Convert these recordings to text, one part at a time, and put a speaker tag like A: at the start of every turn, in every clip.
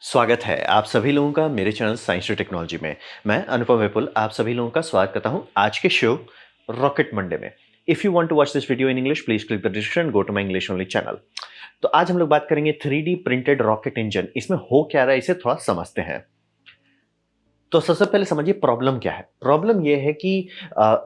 A: स्वागत है आप सभी लोगों का मेरे चैनल साइंस और टेक्नोलॉजी में। मैं अनुपम विपुल आप सभी लोगों का स्वागत करता हूं आज के शो रॉकेट मंडे में। If you want to watch this video in English please click the description go to my English only channel. तो आज हम लोग बात करेंगे 3D प्रिंटेड रॉकेट इंजन। इसमें हो क्या रहा है इसे थोड़ा समझते हैं। तो सबसे पहले समझिए प्रॉब्लम क्या है। प्रॉब्लम यह है कि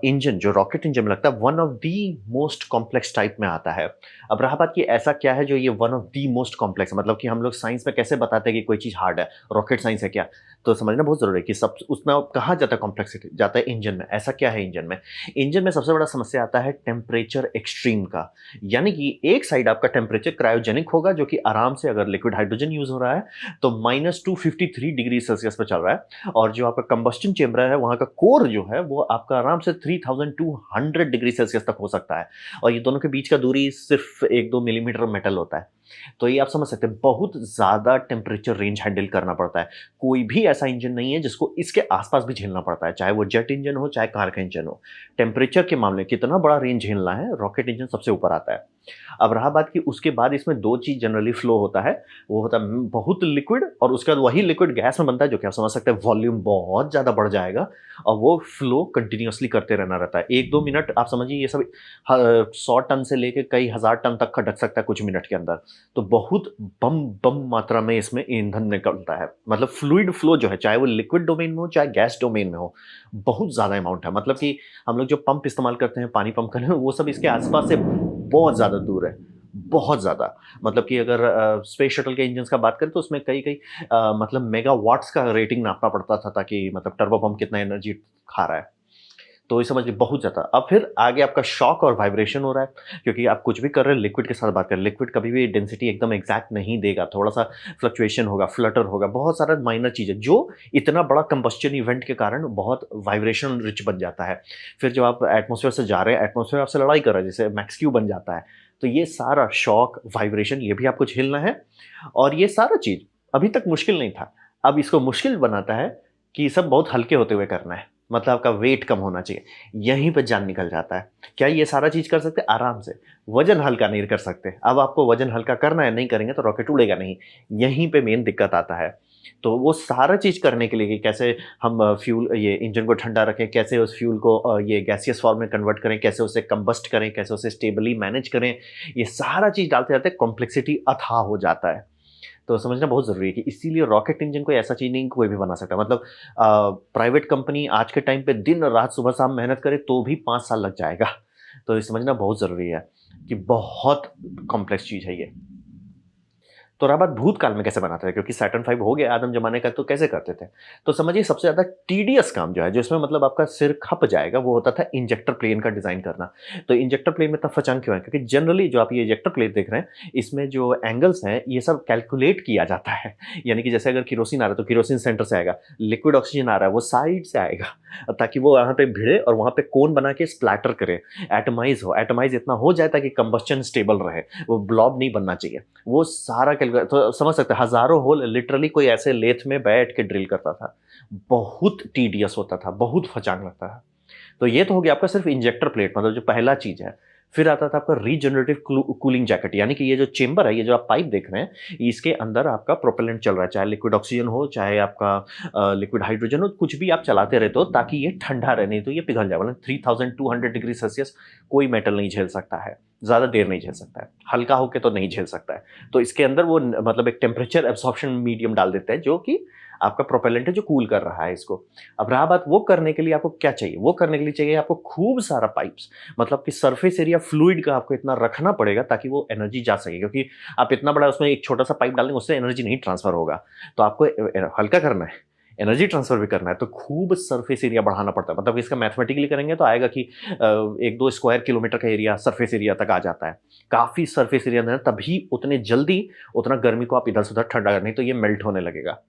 A: इंजन जो रॉकेट इंजन में लगता है one of the most complex type में आता है। अब रहा बात कि ऐसा क्या है जो ये one of the most complex मतलब कि हम लोग साइंस में कैसे बताते हैं कि कोई चीज हार्ड है, रॉकेट साइंस है क्या। तो समझना बहुत जरूरी है कि सब उसमें कहाँ जाता है कॉम्प्लेक्सिटी, जाता है इंजन में। ऐसा क्या है इंजन में। इंजन में सबसे बड़ा समस्या आता है टेम्परेचर एक्सट्रीम का। यानी कि एक साइड आपका टेम्परेचर क्रायोजेनिक होगा जो कि आराम से अगर लिक्विड हाइड्रोजन यूज हो रहा है तो -253 डिग्री सेल्सियस पर चल रहा है। और जो आपका कंबस्टन चेम्बर है वहां का कोर जो है वो आपका आराम से 3200 डिग्री सेल्सियस तक हो सकता है। और ये दोनों के बीच का दूरी सिर्फ 1-2 मिलीमीटर मेटल होता है। तो ये आप समझ सकते हैं बहुत ज्यादा टेम्परेचर रेंज हैंडल करना पड़ता है। कोई भी ऐसा इंजन नहीं है जिसको इसके आसपास भी झेलना पड़ता है, चाहे वो जेट इंजन हो चाहे कार का इंजन हो। टेम्परेचर के मामले में कितना बड़ा रेंज झेलना है, रॉकेट इंजन सबसे ऊपर आता है। अब रहा बात कि उसके बाद इसमें दो चीज जनरली फ्लो होता है। वो होता है बहुत लिक्विड और उसके बाद वही लिक्विड गैस में बनता है जो कि आप समझ सकते हैं वॉल्यूम बहुत ज्यादा बढ़ जाएगा। और वो फ्लो कंटिन्यूअसली करते रहना रहता है 1-2 मिनट। आप समझिए ये सब 100 टन से लेके कई हजार टन तक खटक सकता है कुछ मिनट के अंदर। तो बहुत बम बम मात्रा में इसमें ईंधन निकलता है। मतलब फ्लूइड फ्लो जो है चाहे वो लिक्विड डोमेन में हो चाहे गैस डोमेन में हो, बहुत ज्यादा अमाउंट है। मतलब कि हम लोग जो पंप इस्तेमाल करते हैं पानी पंप करने में वो सब इसके आसपास से बहुत ज्यादा दूर है, बहुत ज्यादा। मतलब कि अगर स्पेस शटल के इंजन का बात करें तो उसमें कई कई मतलब मेगा वाट्स का रेटिंग नापना पड़ता था ताकि मतलब टर्बो पंप कितना एनर्जी खा रहा है। तो ये समझ लीजिए बहुत ज़्यादा। अब फिर आगे आपका शॉक और वाइब्रेशन हो रहा है क्योंकि आप कुछ भी कर रहे हैं लिक्विड के साथ बात करें। लिक्विड कभी भी डेंसिटी एकदम एग्जैक्ट नहीं देगा, थोड़ा सा फ्लक्चुएशन होगा, फ्लटर होगा, बहुत सारा माइनर चीज़ें जो इतना बड़ा कंबस्चन इवेंट के कारण बहुत वाइब्रेशन रिच बन जाता है। फिर जब आप एटमोसफेयर से जा रहे हैं, एटमोसफेयर आपसे लड़ाई कर रहा है जैसे मैक्स क्यू बन जाता है। तो ये सारा शॉक वाइब्रेशन ये भी आपको झेलना है। और ये सारा चीज़ अभी तक मुश्किल नहीं था। अब इसको मुश्किल बनाता है कि सब बहुत हल्के होते हुए करना है। मतलब आपका वेट कम होना चाहिए। यहीं पे जान निकल जाता है। क्या ये सारा चीज़ कर सकते हैं? आराम से। वज़न हल्का नहीं कर सकते। अब आपको वज़न हल्का करना है, नहीं करेंगे तो रॉकेट उड़ेगा नहीं। यहीं पे मेन दिक्कत आता है। तो वो सारा चीज़ करने के लिए कि कैसे हम फ्यूल ये इंजन को ठंडा रखें, कैसे उस फ्यूल को ये गैसियस फॉर्म में कन्वर्ट करें, कैसे उसे कंबस्ट करें, कैसे उसे स्टेबली मैनेज करें, ये सारा चीज़ डालते-डालते कॉम्प्लेक्सिटी अथाह हो जाता है। तो समझना बहुत ज़रूरी है कि इसीलिए रॉकेट इंजन कोई ऐसा चीज़ नहीं कि कोई भी बना सकता है। मतलब प्राइवेट कंपनी आज के टाइम पे दिन-रात सुबह-शाम मेहनत करे तो भी 5 साल लग जाएगा। तो ये समझना बहुत ज़रूरी है कि बहुत कॉम्प्लेक्स चीज़ है ये। तो रहा बात भूतकाल में कैसे बनाते थे क्योंकि सैटर्न 5 हो गया आदम ज़माने का तो कैसे करते थे? तो समझिए सबसे ज़्यादा टीडियस काम जो है, जिसमें मतलब आपका सिर खप जाएगा, वो होता था इंजेक्टर प्लेन का डिज़ाइन करना। तो इंजेक्टर प्लेन में इतना फचांग क्यों है? क्योंकि जनरली जो आप ये इंजेक्टर प्लेन देख रहे हैं, इसमें जो एंगल्स हैं, ये सब कैलकुलेट किया जाता है। यानी कि जैसे अगर केरोसिन आ रहा है, तो केरोसिन सेंटर से आएगा। लिक्विड ऑक्सीजन आ रहा है, वो साइड से आएगा ताकि वो वहाँ पे भिड़े और वहाँ पे कोन बना के स्प्लैटर करे, एटमाइज़ हो। एटमाइज़ इतना हो जाए ताकि कंबस्चन स्टेबल रहे, वो ब्लॉब नहीं बनना चाहिए। वो सारा कैलकुलेट तो समझ सकते हैं हज़ारों होल लिटरली कोई ऐसे लेथ में बैठ के ड्रिल करता था। बहुत टीडियस होता था, बहुत फचांग लगता था। तो ये तो हो गया आपका सिर्फ इंजेक्टर प्लेट मतलब जो पहला चीज़ है। फिर आता था आपका रीजनरेटिव कूलिंग जैकेट यानी कि ये जो चेंबर है, ये जो आप पाइप देख रहे हैं, इसके अंदर आपका प्रोपेलेंट चल रहा है, चाहे लिक्विड ऑक्सीजन हो, चाहे आपका लिक्विड हाइड्रोजन हो, कुछ भी आप चलाते रहते हो ताकि ये ठंडा रहे, नहीं तो ये पिघल जाए। मतलब 3200 डिग्री सेल्सियस कोई मेटल नहीं झेल सकता है, ज़्यादा देर नहीं झेल सकता है, हल्का होके तो नहीं झेल सकता है। तो इसके अंदर वो मतलब एक टेम्परेचर एब्सॉर्प्शन मीडियम डाल देते हैं जो कि आपका प्रोपेलेंट है जो कूल कर रहा है इसको। अब रहा बात वो करने के लिए आपको क्या चाहिए? वो करने के लिए चाहिए आपको खूब सारा पाइप्स। मतलब कि सरफेस एरिया फ्लूइड का आपको इतना रखना पड़ेगा ताकि वो एनर्जी जा सके, क्योंकि आप इतना बड़ा उसमें एक छोटा-सा पाइप डालेंगे उससे एनर्जी नहीं ट्रांसफर होगा। तो आपको हल्का करना है, एनर्जी ट्रांसफर भी करना है, तो खूब सरफेस एरिया बढ़ाना पड़ता है। मतलब इसका मैथमेटिकली करेंगे तो आएगा कि 1-2 स्क्वायर किलोमीटर का एरिया सरफेस एरिया तक आ जाता है। काफ़ी सरफेस एरिया है तभी उतने जल्दी उतना गर्मी को आप इधर से उधर ठंडा कर, नहीं तो ये मेल्ट होने लगेगा।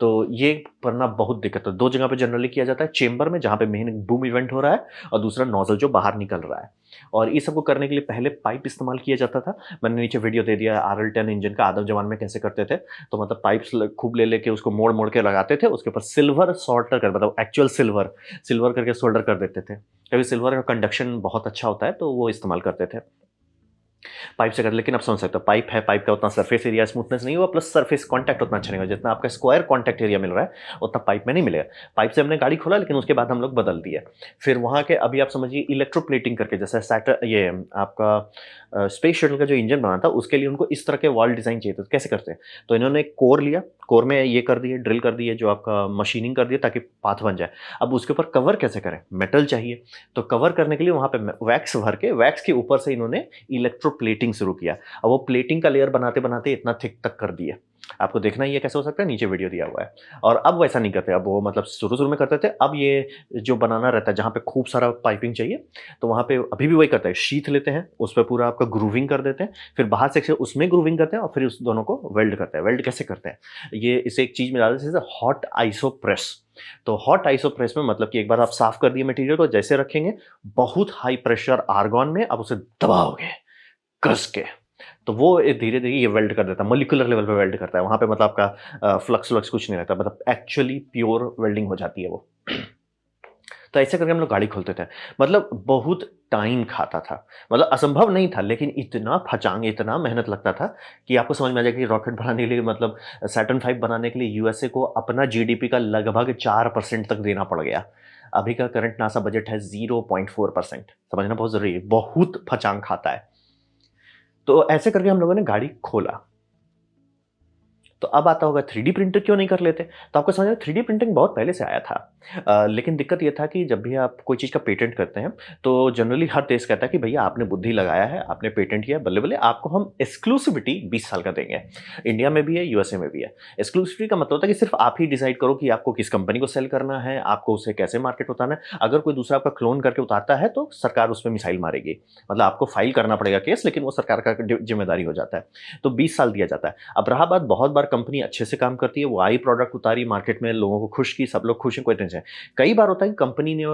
A: तो ये करना बहुत दिक्कत है। 2 जगह पे जनरली किया जाता है, चेंबर में जहाँ पे मेन बूम इवेंट हो रहा है और दूसरा नोज़ल जो बाहर निकल रहा है। और इस सबको करने के लिए पहले पाइप इस्तेमाल किया जाता था। मैंने नीचे वीडियो दे दिया है RL-10 इंजन का आदम ज़माने में कैसे करते थे। तो मतलब पाइप्स ल खूब ले लेके उसको मोड़-मोड़ के लगाते थे, उसके ऊपर सिल्वर सॉल्टर कर मतलब एक्चुअल सिल्वर, सिल्वर करके सोल्डर कर देते थे। क्योंकि सिल्वर का कंडक्शन बहुत अच्छा होता है तो वो इस्तेमाल करते थे। पाइप से कर, लेकिन आप समझ सकते हो पाइप है, पाइप का उतना सरफेस एरिया स्मूथनेस नहीं हुआ, प्लस सरफेस कांटेक्ट उतना अच्छा नहीं हुआ जितना आपका स्क्वायर कांटेक्ट एरिया मिल रहा है उतना पाइप में नहीं मिलेगा। पाइप से हमने गाड़ी खोला, लेकिन उसके बाद हम लोग बदल दिया। फिर वहाँ के अभी आप समझिए इलेक्ट्रोप्लेटिंग करके, जैसे सैटर ये आपका स्पेस शटल का जो इंजन बना था उसके लिए उनको इस तरह के वॉल डिजाइन चाहिए, तो कैसे करते हैं, तो इन्होंने एक कोर लिया, कोर में ये कर दिए, ड्रिल कर दिए, जो आपका मशीनिंग कर दिया ताकि पाथ बन जाए। अब उसके ऊपर कवर कैसे करें, मेटल चाहिए, तो कवर करने के लिए वहाँ पे वैक्स भर के वैक्स के ऊपर से इन्होंने इलेक्ट्रोप्लेटिंग शुरू किया। अब वो प्लेटिंग का लेयर बनाते बनाते इतना थिक तक कर दिए। आपको देखना ही है कैसे हो सकता है, नीचे वीडियो दिया हुआ है। और अब वैसा नहीं करते, अब वो मतलब शुरू शुरू में करते थे, अब ये जो बनाना रहता है जहाँ पे खूब सारा पाइपिंग चाहिए, तो वहाँ पे अभी भी वही करते हैं, शीथ लेते हैं, उस पर पूरा आपका ग्रूविंग कर देते हैं, फिर बाहर से उसमें ग्रूविंग करते हैं और फिर उस दोनों को वेल्ड करते हैं। वेल्ड कैसे करते हैं, ये इसे एक चीज में डालते हैं, जैसे हॉट आइसो प्रेस। तो हॉट आइसो प्रेस में मतलब कि एक बार आप साफ कर दिए मटेरियल को, जैसे रखेंगे बहुत हाई प्रेशर आर्गन में अब उसे दबाओगे कस के, तो वो धीरे धीरे ये वेल्ड कर देता है, मोलिकुलर लेवल पे वेल्ड करता है। वहां पे मतलब आपका फ्लक्स व्लक्स कुछ नहीं रहता, मतलब एक्चुअली प्योर वेल्डिंग हो जाती है वो। तो ऐसे करके हम लोग गाड़ी खोलते थे। मतलब बहुत टाइम खाता था, मतलब असंभव नहीं था, लेकिन इतना फचांग, इतना मेहनत लगता था कि आपको समझ में आ जाएगा कि रॉकेट बनाने के लिए, मतलब सैटर्न 5 बनाने के लिए यूएसए को अपना जीडीपी का लगभग 4% तक देना पड़ गया। अभी का करंट नासा बजट है 0.4%। समझना बहुत जरूरी है, बहुत फचांग खाता है। तो ऐसे करके हम लोगों ने गाड़ी खोला। तो अब आता होगा 3D प्रिंटर क्यों नहीं कर लेते, तो आपको समझ में 3D प्रिंटिंग बहुत पहले से आया था। लेकिन दिक्कत ये था कि जब भी आप कोई चीज़ का पेटेंट करते हैं तो जनरली हर देश कहता है कि भैया आपने बुद्धि लगाया है, आपने पेटेंट किया, बल्ले बल्ले आपको हम एक्सक्लूसिविटी 20 साल का देंगे। इंडिया में भी है, यूएसए में भी है। एक्सक्लूसिविटी का मतलब होता है कि सिर्फ आप ही डिसाइड करो कि आपको किस कंपनी को सेल करना है, आपको उसे कैसे मार्केट उतारना है। अगर कोई दूसरा आपका क्लोन करके उतारता है तो सरकार उस पर मिसाइल मारेगी, मतलब आपको फाइल करना पड़ेगा केस, लेकिन वो सरकार का जिम्मेदारी हो जाता है। तो 20 साल दिया जाता है। अब रहा बात, बहुत बार कंपनी अच्छे से काम करती है, वो आई प्रोडक्ट उतारी मार्केट में, लोगों को खुश की, सब लोग खुश हैं, कोई टेंशन है। कई बार होता है कि कंपनी ने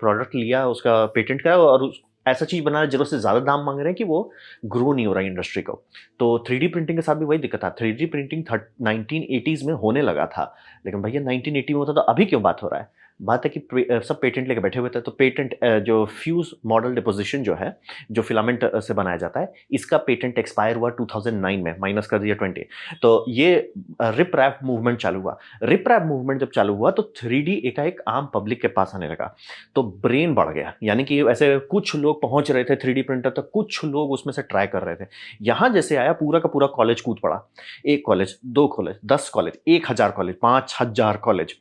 A: प्रोडक्ट लिया, उसका पेटेंट कराया और ऐसा चीज बनाया जरूरत से ज्यादा दाम मांग रहे हैं कि वो ग्रो नहीं हो रहा है इंडस्ट्री को। तो 3D प्रिंटिंग के साथ भी वही दिक्कत था। 3D प्रिंटिंग 1980s में होने लगा था, लेकिन भैया 1980 में होता तो अभी क्यों बात हो रहा है। बात है कि सब पेटेंट लेके बैठे हुए थे। तो पेटेंट जो फ्यूज मॉडल डिपोजिशन जो है, जो फिलामेंट से बनाया जाता है, इसका पेटेंट एक्सपायर हुआ 2009 में, माइनस कर दिया 20। तो ये रिप रैप मूवमेंट चालू हुआ। रिप रैप मूवमेंट जब चालू हुआ तो 3D एकाएक आम पब्लिक के पास आने लगा, तो ब्रेन बढ़ गया। यानी कि ऐसे कुछ लोग पहुंच रहे थे 3D प्रिंटर तक, कुछ लोग उसमें से ट्राई कर रहे थे। यहां जैसे आया, पूरा का पूरा कॉलेज कूद पड़ा। एक कॉलेज, दो कॉलेज, 10 कॉलेज, 1,000 कॉलेज, 5,000 कॉलेज,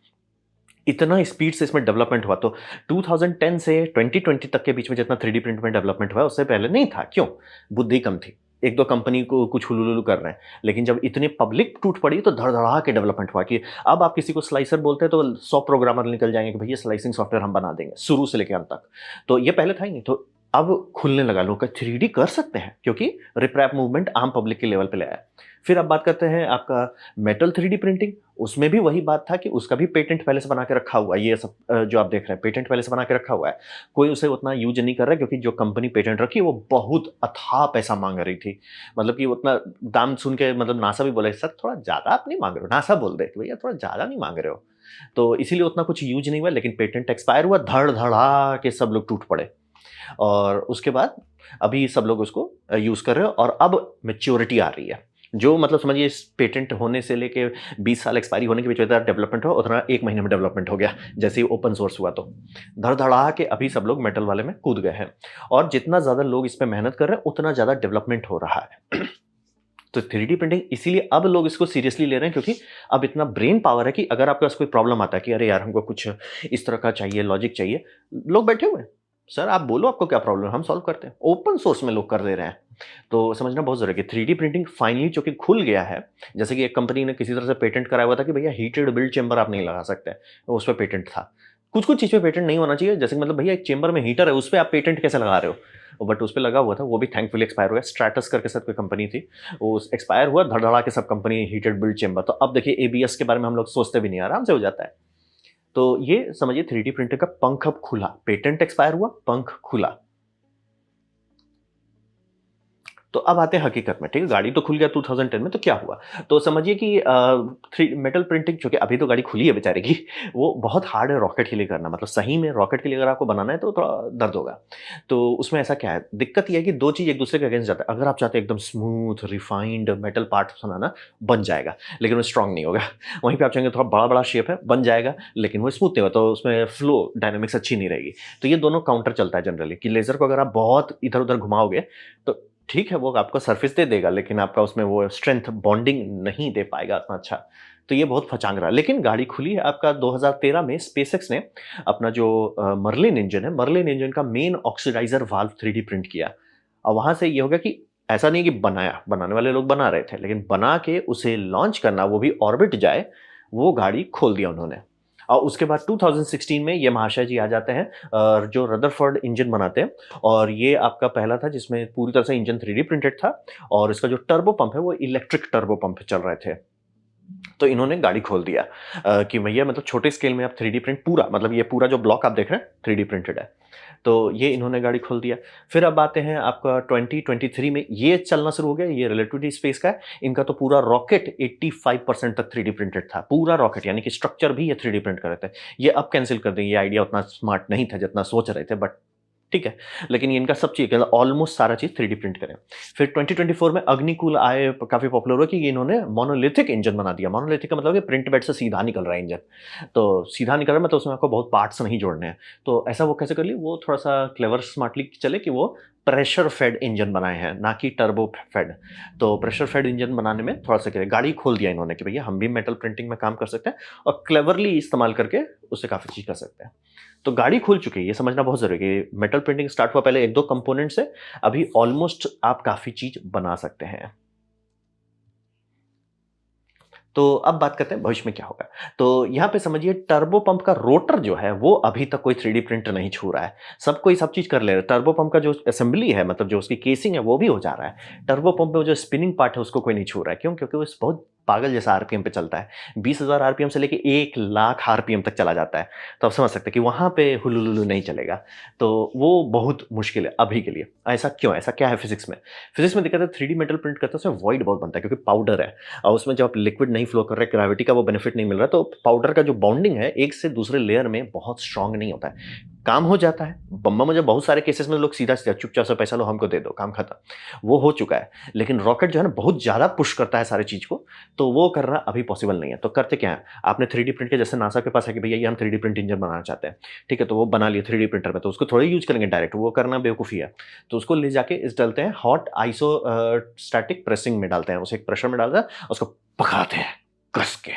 A: इतना स्पीड से इसमें डेवलपमेंट हुआ। तो 2010 से 2020 तक के बीच में जितना 3D प्रिंट में डेवलपमेंट हुआ उससे पहले नहीं था। क्यों? बुद्धि कम थी, एक दो कंपनी को कुछ हुलुलुलु कर रहे हैं। लेकिन जब इतनी पब्लिक टूट पड़ी तो धड़धड़ा के डेवलपमेंट हुआ कि अब आप किसी को स्लाइसर बोलते हैं तो 100 प्रोग्रामर निकल जाएंगे कि भैया स्लाइसिंग सॉफ्टवेयर हम बना देंगे शुरू से लेकर अंत तक। तो ये पहले था ही नहीं। तो अब खुलने लगा, लोग का 3D कर सकते हैं, क्योंकि रिप्रैप मूवमेंट आम पब्लिक के लेवल पे ले आया। फिर अब बात करते हैं आपका मेटल 3D प्रिंटिंग। उसमें भी वही बात था कि उसका भी पेटेंट पहले से बना के रखा हुआ है। ये सब जो आप देख रहे हैं पेटेंट पहले से बना के रखा हुआ है, कोई उसे उतना यूज नहीं कर रहा है, क्योंकि जो कंपनी पेटेंट रखी वो बहुत अथाह पैसा मांग रही थी। मतलब कि उतना दाम सुन के मतलब नासा भी बोले सर थोड़ा ज़्यादा आप नहीं मांग रहे हो, नासा बोल दे कि भैया थोड़ा ज़्यादा नहीं मांग रहे हो। तो इसीलिए उतना कुछ यूज नहीं हुआ, लेकिन पेटेंट एक्सपायर हुआ, धड़ धड़ा के सब लोग टूट पड़े। और उसके बाद अभी सब लोग उसको यूज़ कर रहे हो, और अब मैच्योरिटी आ रही है। जो मतलब समझिए इस पेटेंट होने से लेके 20 साल एक्सपायरी होने के बीच में डेवलपमेंट हो, उतना 1 महीने में डेवलपमेंट हो गया जैसे ही ओपन सोर्स हुआ। तो धड़-धड़ा के अभी सब लोग मेटल वाले में कूद गए हैं, और जितना ज़्यादा लोग इस पे मेहनत कर रहे हैं उतना ज़्यादा डेवलपमेंट हो रहा है। तो 3D प्रिंटिंग इसीलिए अब लोग इसको सीरियसली ले रहे हैं, क्योंकि अब इतना ब्रेन पावर है कि अगर आपके पास कोई प्रॉब्लम आता है कि अरे यार हमको कुछ इस तरह का चाहिए, लॉजिक चाहिए, लोग बैठे हुए हैं। सर आप बोलो आपको क्या प्रॉब्लम है, हम सॉल्व करते हैं। ओपन सोर्स में लोग कर दे रहे हैं। तो समझना बहुत ज़रूरी है कि 3D प्रिंटिंग फाइनली चूंकि खुल गया है। जैसे कि एक कंपनी ने किसी तरह से पेटेंट कराया हुआ था कि भैया हीटेड बिल्ड चेंबर आप नहीं लगा सकते, तो उस पर पेटेंट था। कुछ कुछ चीज़ पे पेटेंट नहीं होना चाहिए, जैसे कि मतलब भैया एक चेंबर में हीटर है उस पर आप पेटेंट कैसे लगा रहे हो, बट उस पर लगा हुआ था, वो भी थैंकफुली एक्सपायर हो गया। स्ट्रैटस करके साथ कोई कंपनी थी, वो एक्सपायर हुआ, धड़धड़ा के सब कंपनी हीटेड बिल्ड चेंबर। तो अब देखिए एबीएस के बारे में हम लोग सोचते भी नहीं, आराम से हो जाता है। तो ये समझिए 3D प्रिंटर का पंख अब खुला, पेटेंट एक्सपायर हुआ, पंख खुला। तो अब आते हैं हकीकत में, ठीक है? गाड़ी तो खुल गया 2010 में, तो क्या हुआ? तो समझिए कि थ्री मेटल प्रिंटिंग, चूँकि अभी तो गाड़ी खुली है बेचारे की, वो बहुत हार्ड है रॉकेट के लिए करना, मतलब सही में रॉकेट के लिए अगर आपको बनाना है तो थोड़ा दर्द होगा। तो उसमें ऐसा क्या है, दिक्कत ये है कि 2 चीज़ एक दूसरे के अगेंस्ट जाता है। अगर आप चाहते हैं एकदम स्मूथ, रिफाइंड मेटल पार्ट्स बनाना, बन जाएगा, लेकिन वो स्ट्रॉन्ग नहीं होगा। वहीं पे आप चाहेंगे थोड़ा बड़ा-बड़ा शेप है, बन जाएगा, लेकिन वो स्मूथ नहीं होगा, तो उसमें फ्लो डायनामिक्स अच्छी नहीं रहेगी। तो ये दोनों काउंटर चलता है जनरली कि लेज़र को अगर आप बहुत इधर-उधर घुमाओगे, तो ठीक है, वो आपको सर्फेस दे देगा, लेकिन आपका उसमें वो स्ट्रेंथ बॉन्डिंग नहीं दे पाएगा उतना अच्छा। तो ये बहुत फचांग रहा है। लेकिन गाड़ी खुली है आपका 2013 में, स्पेसएक्स ने अपना जो मर्लिन इंजन है, मर्लिन इंजन का main oxidiser valve 3D print किया। और वहाँ से ये हो गया कि ऐसा नहीं कि बनाया, बनाने वाले लोग बना रहे थे, लेकिन बना के उसे लॉन्च करना, वो भी ऑर्बिट जाए, वो गाड़ी खोल दिया उन्होंने। और उसके बाद 2016 में ये महाशय जी आ जाते हैं, जो रदरफोर्ड इंजन बनाते हैं, और ये आपका पहला था जिसमें पूरी तरह से इंजन 3D प्रिंटेड था, और इसका जो टर्बो पंप है वो इलेक्ट्रिक टर्बो पंप चल रहे थे। तो इन्होंने गाड़ी खोल दिया कि भैया मतलब छोटे स्केल में आप 3D प्रिंट पूरा, मतलब ये पूरा जो ब्लॉक आप देख रहे हैं 3D प्रिंटेड है। तो ये इन्होंने गाड़ी खोल दिया। फिर अब आते हैं आपका 2023 में ये चलना शुरू हो गया, ये रिलेटिविटी स्पेस का है। इनका तो पूरा रॉकेट 85% तक 3D प्रिंटेड था। पूरा रॉकेट, यानी कि स्ट्रक्चर भी ये 3D प्रिंट कर रहे थे। ये अब कैंसल कर दें, ये आइडिया उतना स्मार्ट नहीं था जितना सोच रहे थे, बट ठीक है। लेकिन ये इनका सब चीज़ ऑलमोस्ट सारा चीज़ 3D प्रिंट करें। फिर 2024 में अग्निकूल आए, काफ़ी पॉपुलर हुआ कि ये इन्होंने मोनोलिथिक इंजन बना दिया। मोनोलिथिक का मतलब है प्रिंट बेड से सीधा निकल रहा है इंजन। तो सीधा निकल रहा है मतलब उसमें आपको बहुत पार्ट्स नहीं जोड़ने हैं। तो ऐसा वो कैसे कर लिए? वो थोड़ा-सा क्लेवर स्मार्टली चले कि वो प्रेशर फेड इंजन बनाए हैं, ना कि टर्बो फेड। तो प्रेशर फेड इंजन बनाने में थोड़ा-सा क्या है, गाड़ी खोल दिया इन्होंने कि भैया हम भी मेटल प्रिंटिंग में काम कर सकते हैं और क्लेवरली इस्तेमाल करके उससे काफ़ी चीज़ कर सकते हैं। तो गाड़ी खुल चुकी है, ये समझना बहुत ज़रूरी है कि मेटल प्रिंटिंग स्टार्ट हुआ पहले 1-2 कंपोनेंट से, अभी ऑलमोस्ट आप काफ़ी चीज़ बना सकते हैं। तो अब बात करते हैं भविष्य में क्या होगा। तो यहाँ पे समझिए टर्बो पंप का रोटर जो है वो अभी तक कोई 3D प्रिंटर नहीं छू रहा है। सब कोई सब चीज़ कर ले रहा है। टर्बो पंप का जो असेंबली है, मतलब जो उसकी केसिंग है वो भी हो जा रहा है। टर्बो पंप में जो स्पिनिंग पार्ट है उसको कोई नहीं छू रहा है। क्यों? क्योंकि वो बहुत पागल जैसा आरपीएम पे चलता है। 20,000 आरपीएम से लेके 1,00,000 आरपीएम तक चला जाता है। तो आप समझ सकते हैं कि वहाँ पे हुलुलुलु नहीं चलेगा। तो वो बहुत मुश्किल है अभी के लिए। ऐसा क्यों है? ऐसा क्या है फिज़िक्स में? फिज़िक्स में दिक्कत है, 3D मेटल प्रिंट करते हैं उसमें वॉइड बहुत बनता है क्योंकि पाउडर है। और उसमें जब आप लिक्विड नहीं फ्लो कर रहे, ग्रेविटी का वो बेनिफिट नहीं मिल रहा, तो पाउडर का जो बॉन्डिंग है एक से दूसरे लेयर में बहुत स्ट्रांग नहीं होता है। काम हो जाता है, बम्बा मुझे बहुत सारे केसेस में लोग सीधा-सीधा चुपचाप से पैसा लो हमको दे दो, काम खत्म। वो हो चुका है। लेकिन रॉकेट जो है ना बहुत ज़्यादा पुश करता है सारी चीज़ को, तो वो करना अभी पॉसिबल नहीं है। तो करते क्या है, आपने 3D प्रिंट के, जैसे नासा के पास है कि भैया ये हम 3D प्रिंट इंजन बनाना चाहते हैं। ठीक है, तो वो बना लिए 3D प्रिंटर में, तो उसको थोड़ी यूज़ करेंगे डायरेक्ट, वो करना बेवकूफ़ी है। तो उसको ले जाके इस डालते हैं हॉट आइसो स्टैटिक प्रेसिंग में डालते हैं, उसे एक प्रेशर में डालते हैं, उसको पकाते हैं, कस के,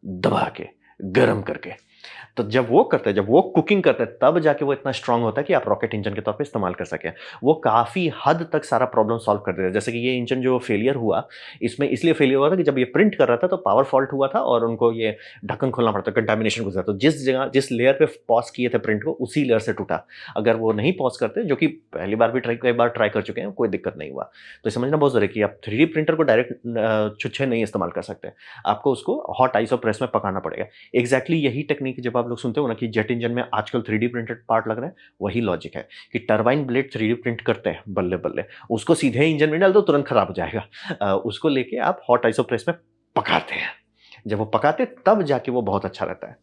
A: दबा के, गरम करके। तो जब वो करते हैं, जब वो कुकिंग करते हैं, तब जाके वो इतना स्ट्रांग होता है कि आप रॉकेट इंजन के तौर पे इस्तेमाल कर सकें। वो काफ़ी हद तक सारा प्रॉब्लम सॉल्व कर देता है। जैसे कि ये इंजन जो फेलियर हुआ, इसमें इसलिए फेलियर हुआ था कि जब ये प्रिंट कर रहा था तो पावर फॉल्ट हुआ था और उनको ये ढक्कन खोलना पड़ता, कंटामिनेशन गुजरा। तो जिस जगह, जिस लेयर पे पॉज़ किए थे प्रिंट को, उसी लेयर से टूटा। अगर वो नहीं पॉज़ करते, जो कि पहली बार भी कई बार ट्राई कर चुके हैं, कोई दिक्कत नहीं हुआ। तो ये समझना बहुत ज़रूरी है कि आप 3D प्रिंटर को डायरेक्ट छुच्छे नहीं इस्तेमाल कर सकते। आपको उसको हॉट आइसो प्रेस में पकाना पड़ेगा। एग्जैक्टली यही टेक्निक जब आप लोग सुनते हो ना कि जेट इंजन में आजकल 3D प्रिंटेड पार्ट लग रहे हैं, वही लॉजिक है कि टरबाइन ब्लेड 3D प्रिंट करते हैं, बल्ले-बल्ले। उसको सीधे इंजन में डाल दो, तुरंत खराब हो जाएगा। उसको लेके आप हॉट आइसो प्रेस में पकाते हैं। जब वो पकाते हैं तब जाके वो बहुत अच्छा रहता है।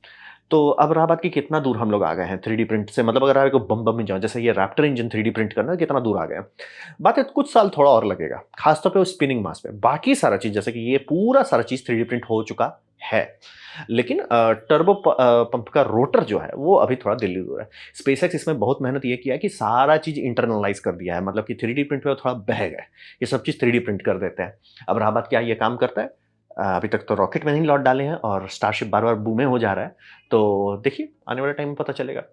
A: तो अब रहा बात कि कितना दूर हम लोग आ गए हैं 3D प्रिंट से, मतलब अगर आपको बम-बम में जाओ, जैसे ये रैप्टर इंजन 3D प्रिंट करना, कितना दूर आ गए हैं। बात है कुछ साल थोड़ा और लगेगा, खासतौर पे वो स्पिनिंग मास पे। बाकी सारा चीज़, जैसे कि ये पूरा सारा चीज़ 3D प्रिंट हो चुका है। लेकिन टर्बो पंप का रोटर जो है वो अभी थोड़ा दिल्ली दूर है। स्पेसएक्स इसमें बहुत मेहनत ये किया है कि सारा चीज़ इंटरनलाइज़ कर दिया है, मतलब कि 3D प्रिंट में वो थोड़ा बह गए। ये सब चीज़ 3D प्रिंट कर देते हैं। अब रहा बात क्या ये काम करता है? अभी तक तो रॉकेट में नहीं लॉन्च डाले हैं और स्टारशिप बार-बार बूमे हो जा रहा है। तो देखिए आने वाले टाइम में पता चलेगा।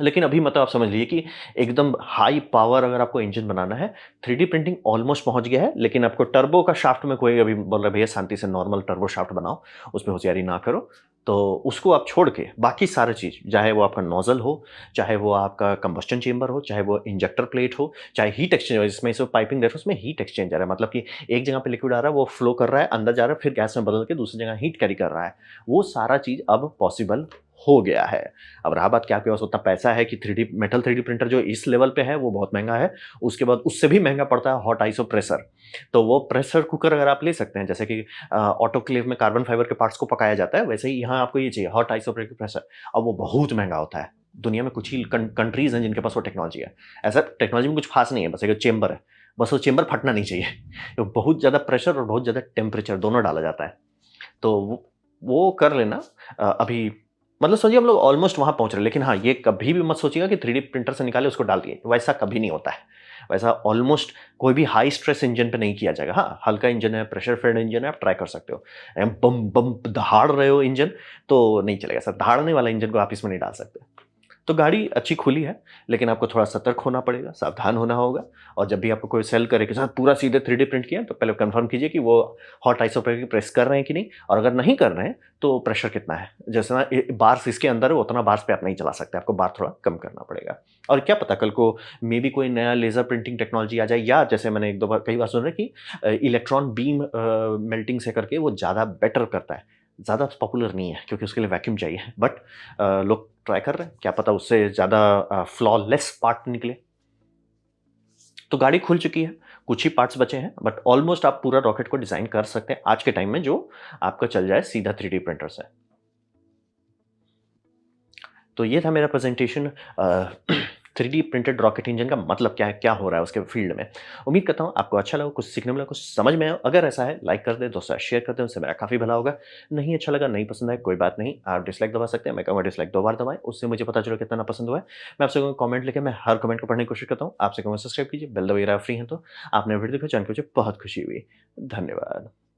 A: लेकिन अभी मतलब आप समझ लीजिए कि एकदम हाई पावर अगर आपको इंजन बनाना है, 3D प्रिंटिंग ऑलमोस्ट पहुँच गया है, लेकिन आपको टर्बो का शाफ्ट में कोई अभी बोल रहा है भैया शांति से नॉर्मल टर्बो शाफ्ट बनाओ, उसमें होशियारी ना करो। तो उसको आप छोड़ के बाकी सारी चीज़, चाहे वो आपका नोज़ल हो, चाहे वो आपका कंबस्टन चेंबर हो, चाहे वो इंजेक्टर प्लेट हो, चाहे हीट एक्सचेंजर, जिसमें से पाइपिंग दे रहे हो उसमें हीट एक्सचेंजर है, मतलब कि एक जगह पे लिक्विड आ रहा है, वो फ्लो कर रहा है, अंदर जा रहा है, फिर गैस में बदल के दूसरी जगह हीट कैरी कर रहा है। वो सारा चीज़ अब पॉसिबल हो गया है। अब रहा बात कि आपके पास उतना पैसा है कि 3D मेटल 3D प्रिंटर जो इस लेवल पे है वो बहुत महँगा है। उसके बाद उससे भी महँगा पड़ता है हॉट आइसो प्रेशर। तो वो प्रेशर कुकर अगर आप ले सकते हैं, जैसे कि ऑटोक्लेव में कार्बन फाइबर के पार्ट्स को पकाया जाता है, वैसे ही यहाँ आपको ये चाहिए हॉट आइसो प्रेशर। अब वो बहुत महँगा होता है। दुनिया में कुछ ही कंट्रीज़ हैं जिनके पास वो टेक्नोलॉजी है। ऐसा टेक्नोलॉजी में कुछ ख़ास नहीं है, बस एक चेंबर है। बस वो चेंबर फटना नहीं चाहिए। तो बहुत ज़्यादा प्रेशर और बहुत ज़्यादा टेम्परेचर दोनों डाला जाता है। तो वो कर लेना अभी मतलब समझिए हम लोग ऑलमोस्ट वहाँ पहुँच रहे हैं। लेकिन हाँ, ये कभी भी मत सोचिएगा कि 3D प्रिंटर से निकाले उसको डाल दिए, वैसा कभी नहीं होता है। वैसा ऑलमोस्ट कोई भी हाई स्ट्रेस इंजन पे नहीं किया जाएगा। हाँ, हल्का इंजन है, प्रेशर फेड इंजन है, आप ट्राई कर सकते हो। बम बम दहाड़ रहे हो इंजन, तो नहीं चलेगा सर, दहाड़ने वाला इंजन को आप इसमें नहीं डाल सकते। तो गाड़ी अच्छी खुली है, लेकिन आपको थोड़ा सतर्क होना पड़ेगा, सावधान होना होगा। और जब भी आपको कोई सेल करे कि सर पूरा सीधे 3D प्रिंट किया है, तो पहले कन्फर्म कीजिए कि वो हॉट आइसोप्रोपिक प्रेस कर रहे हैं कि नहीं, और अगर नहीं कर रहे हैं, तो प्रेशर कितना है। जैसे ना बार्स इसके अंदर है, उतना बार्स पे आप नहीं चला सकते, आपको बार थोड़ा कम करना पड़ेगा। और क्या पता कल को मे बी कोई नया लेज़र प्रिंटिंग टेक्नोलॉजी आ जाए, या जैसे मैंने एक दो बार कई बार सुना है कि इलेक्ट्रॉन बीम मेल्टिंग से करके वो ज़्यादा बेटर करता है। ज़्यादा पॉपुलर नहीं है क्योंकि उसके लिए वैक्यूम चाहिए, बट लोग ट्राई कर रहे हैं, क्या पता उससे ज़्यादा फ्लॉलेस पार्ट निकले। तो गाड़ी खुल चुकी है, कुछ ही पार्ट्स बचे हैं, बट ऑलमोस्ट आप पूरा रॉकेट को डिज़ाइन कर सकते हैं आज के टाइम में, जो आपका चल जाए सीधा 3D प्रिंटर से। तो ये था मेरा presentation 3D printed rocket engine का मतलब क्या है, क्या हो रहा है उसके फील्ड में। उम्मीद करता हूँ आपको अच्छा लगा, कुछ सीखने मिला, कुछ समझ में आया। अगर ऐसा है लाइक कर दें, दोस्तों शेयर कर दें, उससे मेरा काफ़ी भला होगा। नहीं अच्छा लगा, नहीं पसंद आया, कोई बात नहीं, आप डिसलाइक दबा सकते हैं। मैं कहूँगा डिसलाइक 2 बार दबाएँ, उससे मुझे पता चले कितना पसंद हुआ है। मैं आपसे कहूँगा कमेंट लिखें, मैं हर कमेंट को पढ़ने की कोशिश करता हूँ। आपसे कहूँगा सब्सक्राइब कीजिए, बेल दबाइए, फ्री हैं तो। आपने वीडियो देखा, जान के मुझे बहुत खुशी हुई। धन्यवाद।